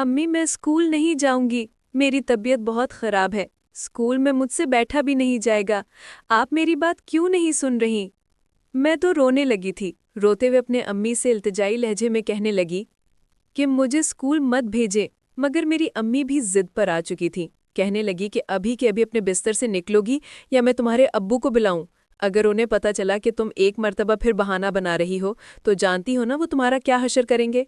امی میں اسکول نہیں جاؤں گی، میری طبیعت بہت خراب ہے، اسکول میں مجھ سے بیٹھا بھی نہیں جائے گا، آپ میری بات کیوں نہیں سن رہی؟ میں تو رونے لگی تھی، روتے ہوئے اپنے امی سے التجائی لہجے میں کہنے لگی کہ مجھے اسکول مت بھیجے، مگر میری امی بھی ضد پر آ چکی تھی، کہنے لگی کہ ابھی کے ابھی اپنے بستر سے نکلو گی یا میں تمہارے ابو کو بلاؤں؟ اگر انہیں پتا چلا کہ تم ایک مرتبہ پھر بہانہ بنا رہی ہو تو جانتی ہو نا وہ تمہارا کیا حشر کریں گے۔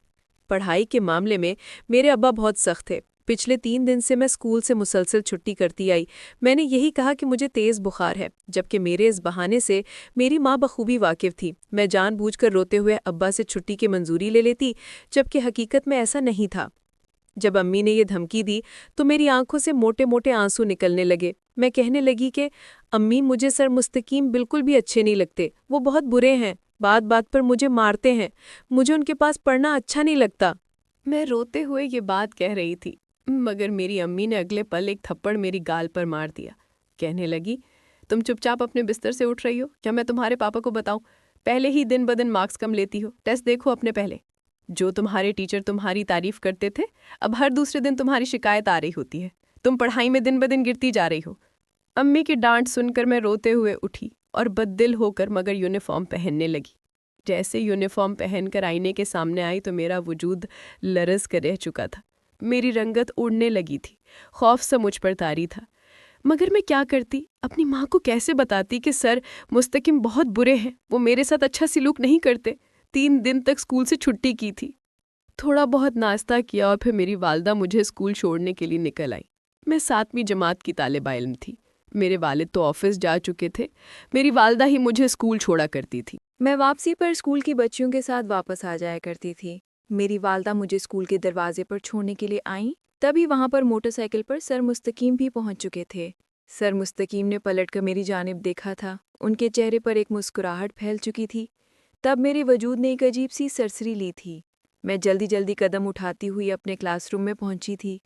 پڑھائی کے معاملے میں میرے ابا بہت سخت تھے۔ پچھلے 3 دن سے میں اسکول سے مسلسل چھٹی کرتی آئی۔ میں نے یہی کہا کہ مجھے تیز بخار ہے، جبکہ میرے اس بہانے سے میری ماں بخوبی واقف تھی۔ میں جان بوجھ کر روتے ہوئے ابا سے چھٹی کی منظوری لے لیتی، جبکہ حقیقت میں ایسا نہیں تھا۔ جب امی نے یہ دھمکی دی تو میری آنکھوں سے موٹے موٹے آنسو نکلنے لگے۔ میں کہنے لگی کہ امی مجھے سر مستقیم بالکل بھی اچھے نہیں لگتے، وہ بہت برے ہیں، بات بات پر مجھے مارتے ہیں، مجھے ان کے پاس پڑھنا اچھا نہیں لگتا۔ میں روتے ہوئے یہ بات کہہ رہی تھی، مگر میری امی نے اگلے پل ایک تھپڑ میری گال پر مار دیا۔ کہنے لگی، تم چپ چاپ اپنے بستر سے اٹھ رہی ہو کیا میں تمہارے پاپا کو بتاؤں؟ پہلے ہی دن بدن مارکس کم لیتی ہو، ٹیسٹ دیکھو اپنے پہلے۔ جو تمہارے ٹیچر تمہاری تعریف کرتے تھے اب ہر دوسرے دن تمہاری شکایت آ رہی ہوتی ہے، تم پڑھائی میں دن بدن گرتی جا رہی ہو۔ امی کی ڈانٹ سن کر میں روتے ہوئے اٹھی اور بددل ہو کر مگر یونیفارم پہننے لگی۔ جیسے یونیفارم پہن کر آئینے کے سامنے آئی تو میرا وجود لرز کر رہ چکا تھا، میری رنگت اڑنے لگی تھی، خوف سا مجھ پر طاری تھا۔ مگر میں کیا کرتی؟ اپنی ماں کو کیسے بتاتی کہ سر مستقیم بہت برے ہیں، وہ میرے ساتھ اچھا سلوک نہیں کرتے؟ 3 دن تک اسکول سے چھٹی کی تھی۔ تھوڑا بہت ناشتہ کیا اور پھر میری والدہ مجھے اسکول چھوڑنے کے لیے نکل آئی۔ میں 7ویں جماعت کی طالب علم تھی۔ میرے والد تو آفس جا چکے تھے، میری والدہ ہی مجھے اسکول چھوڑا کرتی تھی۔ میں واپسی پر اسکول کی بچیوں کے ساتھ واپس آ جایا کرتی تھی۔ میری والدہ مجھے اسکول کے دروازے پر چھوڑنے کے لیے آئیں، تبھی وہاں پر موٹر سائیکل پر سر مستقیم بھی پہنچ چکے تھے۔ سر مستقیم نے پلٹ کر میری جانب دیکھا تھا، ان کے چہرے پر ایک مسکراہٹ پھیل چکی تھی۔ تب میرے وجود نے ایک عجیب سی سرسری لی تھی۔ میں جلدی جلدی قدم اٹھاتی ہوئی اپنے کلاس روم میں پہنچی تھی۔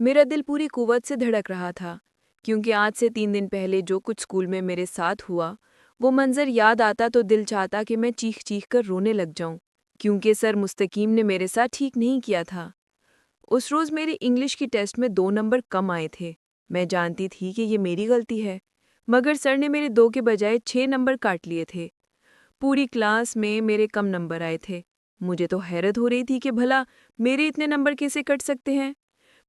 میرا دل پوری قوت سے دھڑک رہا تھا، کیونکہ آج سے 3 دن پہلے جو کچھ اسکول میں میرے ساتھ ہوا، وہ منظر یاد آتا تو دل چاہتا کہ میں چیخ چیخ کر رونے لگ جاؤں، کیونکہ سر مستقیم نے میرے ساتھ ٹھیک نہیں کیا تھا۔ اس روز میرے انگلش کی ٹیسٹ میں 2 نمبر کم آئے تھے۔ میں جانتی تھی کہ یہ میری غلطی ہے، مگر سر نے میرے 2 کے بجائے 6 نمبر کاٹ لیے تھے۔ پوری کلاس میں میرے کم نمبر آئے تھے۔ مجھے تو حیرت ہو رہی تھی کہ بھلا میرے اتنے نمبر کیسے کٹ سکتے ہیں۔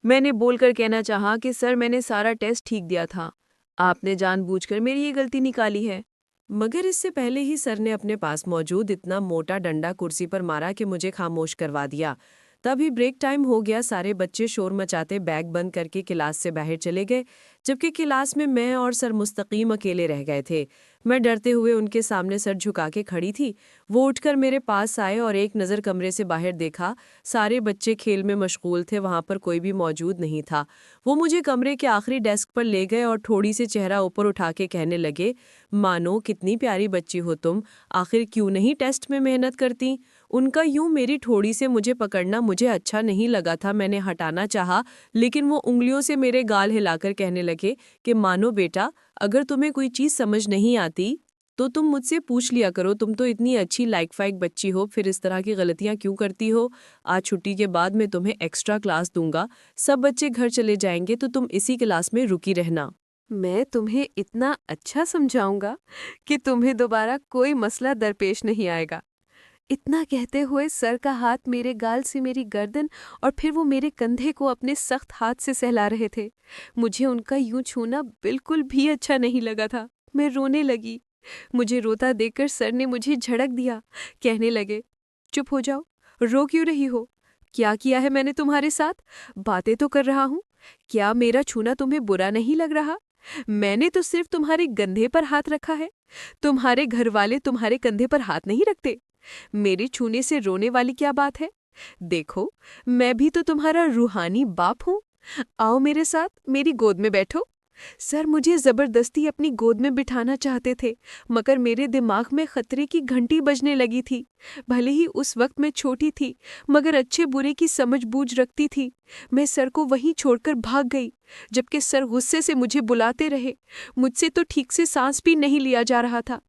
میں نے بول کر کہنا چاہا کہ سر میں نے سارا ٹیسٹ ٹھیک دیا تھا، آپ نے جان بوجھ کر میری یہ غلطی نکالی ہے۔ مگر اس سے پہلے ہی سر نے اپنے پاس موجود اتنا موٹا ڈنڈا کرسی پر مارا کہ مجھے خاموش کروا دیا۔ تبھی بریک ٹائم ہو گیا، سارے بچے شور مچاتے بیگ بند کر کے کلاس سے باہر چلے گئے، جبکہ کلاس میں اور سر مستقیم اکیلے رہ گئے تھے۔ میں ڈرتے ہوئے ان کے سامنے سر جھکا کے کھڑی تھی۔ وہ اٹھ کر میرے پاس آئے اور ایک نظر کمرے سے باہر دیکھا، سارے بچے کھیل میں مشغول تھے، وہاں پر کوئی بھی موجود نہیں تھا۔ وہ مجھے کمرے کے آخری ڈیسک پر لے گئے اور تھوڑی سے چہرہ اوپر اٹھا کے کہنے لگے، مانو کتنی پیاری بچی ہو تم، آخر کیوں نہیں ٹیسٹ میں محنت کرتی؟ ان کا یوں میری ٹھوڑی سے مجھے پکڑنا مجھے اچھا نہیں لگا تھا۔ میں نے ہٹانا چاہا، لیکن وہ انگلیوں سے میرے گال ہلا کر کہنے لگے کہ مانو بیٹا، اگر تمہیں کوئی چیز سمجھ نہیں آتی تو تم مجھ سے پوچھ لیا کرو، تم تو اتنی اچھی لائق فائق بچی ہو، پھر اس طرح کی غلطیاں کیوں کرتی ہو؟ آج چھٹی کے بعد میں تمہیں ایکسٹرا کلاس دوں گا، سب بچے گھر چلے جائیں گے تو تم اسی کلاس میں رکی رہنا۔ میں تمہیں اتنا اچھا سمجھاؤں گا کہ تمہیں دوبارہ کوئی مسئلہ درپیش نہیں آئے گا۔ اتنا کہتے ہوئے سر کا ہاتھ میرے گال سے میری گردن اور پھر وہ میرے کندھے کو اپنے سخت ہاتھ سے سہلا رہے تھے۔ مجھے ان کا یوں چھونا بالکل بھی اچھا نہیں لگا تھا۔ میں رونے لگی۔ مجھے روتا دیکھ کر سر نے مجھے جھڑک دیا، کہنے لگے، چپ ہو جاؤ، رو کیوں رہی ہو؟ کیا ہے میں نے تمہارے ساتھ؟ باتیں تو کر رہا ہوں، کیا میرا چھونا تمہیں برا نہیں لگ رہا؟ میں نے تو صرف تمہارے کندھے پر ہاتھ رکھا ہے، تمہارے گھر والے تمہارے کندھے پر ہاتھ نہیں رکھتے۔ میرے چھونے سے رونے والی کیا بات ہے؟ دیکھو، میں بھی تو تمہارا روحانی باپ ہوں، آؤ میرے ساتھ میری گود میں بیٹھو۔ سر مجھے زبردستی اپنی گود میں بٹھانا چاہتے تھے، مگر میرے دماغ میں خطرے کی گھنٹی بجنے لگی تھی۔ بھلے ہی اس وقت میں چھوٹی تھی، مگر اچھے برے کی سمجھ بوجھ رکھتی تھی۔ میں سر کو وہیں چھوڑ کر بھاگ گئی، جبکہ سر غصے سے مجھے بلاتے رہے۔ مجھ سے تو ٹھیک سے سانس بھی نہیں لیا جا رہا تھا،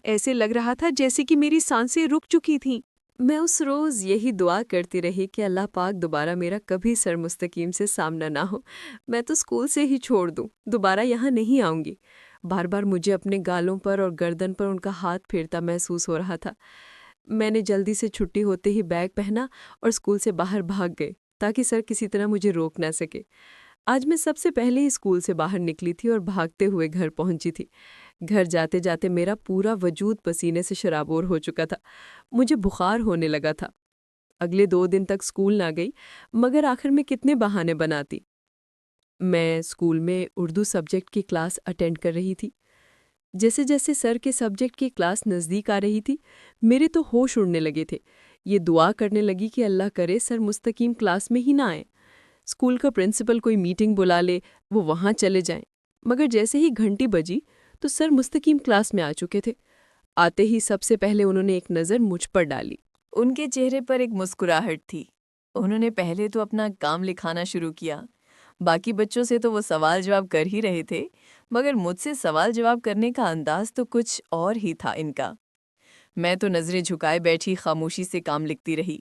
ایسے لگ رہا تھا جیسے کہ میری سانسیں رک چکی تھیں۔ میں اس روز یہی دعا کرتی رہی کہ اللہ پاک دوبارہ میرا کبھی سر مستقیم سے سامنا نہ ہو، میں تو اسکول سے ہی چھوڑ دوں، دوبارہ یہاں نہیں آؤں گی۔ بار بار مجھے اپنے گالوں پر اور گردن پر ان کا ہاتھ پھیرتا محسوس ہو رہا تھا۔ میں نے جلدی سے چھٹی ہوتے ہی بیگ پہنا اور اسکول سے باہر بھاگ گئے تاکہ سر کسی طرح مجھے روک نہ سکے۔ آج میں سب سے پہلے ہی اسکول سے باہر نکلی تھی اور بھاگتے ہوئے گھر پہنچی تھی۔ گھر جاتے جاتے میرا پورا وجود پسینے سے شرابور ہو چکا تھا، مجھے بخار ہونے لگا تھا۔ اگلے 2 دن تک اسکول نہ گئی، مگر آخر میں کتنے بہانے بناتی۔ میں اسکول میں اردو سبجیکٹ کی کلاس اٹینڈ کر رہی تھی۔ جیسے جیسے سر کے سبجیکٹ کی کلاس نزدیک آ رہی تھی، میرے تو ہوش اڑنے لگے تھے۔ یہ دعا کرنے لگی کہ اللہ کرے سر مستقیم کلاس میں ہی نہ آئیں، اسکول کا پرنسپل کوئی میٹنگ بلا لے، وہ وہاں چلے جائیں۔ مگر جیسے ہی گھنٹی بجی تو سر مستقیم کلاس میں آ چکے تھے۔ آتے ہی سب سے پہلے انہوں نے ایک نظر مجھ پر ڈالی۔ ان کے چہرے پر ایک مسکراہٹ تھی۔ انہوں نے پہلے تو اپنا کام لکھانا شروع کیا۔ باقی بچوں سے تو وہ سوال جواب کر ہی رہے تھے، مگر مجھ سے سوال جواب کرنے کا انداز تو کچھ اور ہی تھا ان کا۔ میں تو نظریں جھکائے بیٹھی خاموشی سے کام لکھتی رہی۔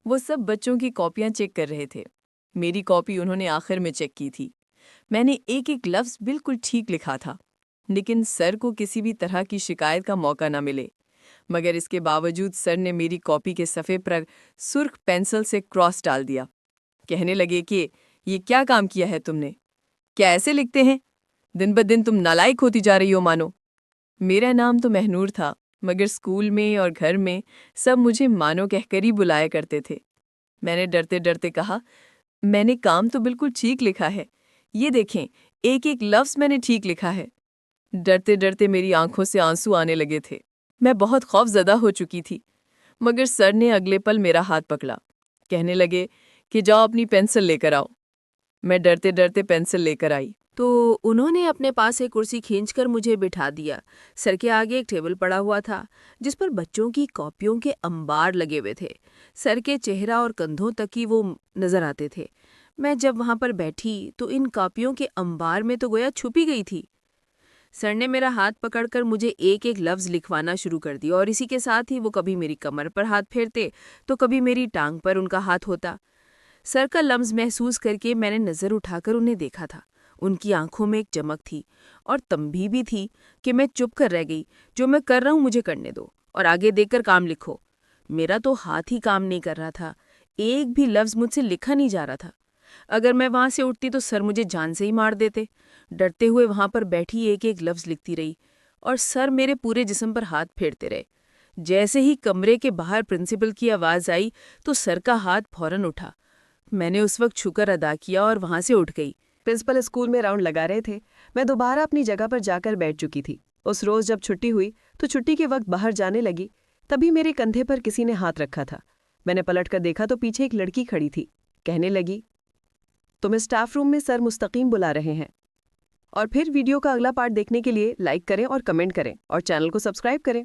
وہ سب بچوں کی کاپیاں چیک کر رہے تھے۔ میری کاپی انہوں نے آخر میں چیک کی تھی۔ میں نے ایک ایک لفظ بالکل ٹھیک لکھا تھا، لیکن سر کو کسی بھی طرح کی شکایت کا موقع نہ ملے۔ مگر اس کے باوجود سر نے میری کاپی کے صفحے پر سرخ پینسل سے کراس ڈال دیا۔ کہنے لگے کہ یہ کیا کام کیا ہے تم نے؟ کیا ایسے لکھتے ہیں؟ دن بدن تم نالائق ہوتی جا رہی ہو مانو۔ میرا نام تو مہنور تھا، مگر اسکول میں اور گھر میں سب مجھے مانو کہہ کر ہی بلایا کرتے تھے۔ میں نے ڈرتے ڈرتے کہا، میں نے کام تو بالکل ٹھیک لکھا ہے، یہ دیکھیں ایک ایک لفظ میں نے ٹھیک لکھا ہے۔ ڈرتے ڈرتے میری آنکھوں سے آنسو آنے لگے تھے۔ میں بہت خوف زدہ ہو چکی تھی، مگر سر نے اگلے پل میرا ہاتھ پکڑا۔ کہنے لگے کہ جاؤ اپنی پینسل لے کر آؤ۔ میں ڈرتے ڈرتے پینسل لے کر آئی تو انہوں نے اپنے پاس ایک کرسی کھینچ کر مجھے بٹھا دیا۔ سر کے آگے ایک ٹیبل پڑا ہوا تھا جس پر بچوں کی کاپیوں کے انبار لگے ہوئے تھے۔ سر کے چہرہ اور کندھوں تک ہی وہ نظر آتے تھے۔ میں جب وہاں پر بیٹھی تو ان کاپیوں کے انبار میں تو گویا چھپی گئی تھی۔ سر نے میرا ہاتھ پکڑ کر مجھے ایک ایک لفظ لکھوانا شروع کر دیا، اور اسی کے ساتھ ہی وہ کبھی میری کمر پر ہاتھ پھیرتے تو کبھی میری ٹانگ پر ان کا ہاتھ ہوتا۔ سر کا لمس محسوس کر کے میں نے نظر اٹھا کر انہیں دیکھا تھا۔ ان کی آنکھوں میں ایک چمک تھی اور تنبیہ بھی تھی کہ میں چپ کر رہ گئی۔ جو میں کر رہا ہوں مجھے کرنے دو اور آگے دیکھ کر کام لکھو۔ میرا تو ہاتھ ہی کام نہیں کر رہا تھا، ایک بھی لفظ مجھ سے لکھا نہیں جا رہا تھا۔ اگر میں وہاں سے اٹھتی تو سر مجھے جان سے ہی مار دیتے۔ ڈرتے ہوئے وہاں پر بیٹھی ایک ایک لفظ لکھتی رہی اور سر میرے پورے جسم پر ہاتھ پھیرتے رہے۔ جیسے ہی کمرے کے باہر پرنسپل کی آواز آئی تو سر کا ہاتھ فوراً اٹھا۔ میں نے اس وقت شکر ادا کیا اور وہاں سے اٹھ گئی۔ پرنسپل اسکول میں راؤنڈ لگا رہے تھے، میں دوبارہ اپنی جگہ پر جا کر بیٹھ چکی تھی۔ اس روز جب چھٹی ہوئی تو چھٹی کے وقت باہر جانے لگی، تبھی میرے کندھے پر کسی نے ہاتھ رکھا تھا۔ میں نے پلٹ کر دیکھا تو پیچھے ایک لڑکی کھڑی تھی۔ کہنے لگی، تمہیں اسٹاف روم میں سر مستقیم بلا رہے ہیں۔ اور پھر ویڈیو کا اگلا پارٹ دیکھنے کے لیے لائک کریں اور کمنٹ کریں اور چینل کو سبسکرائب کریں۔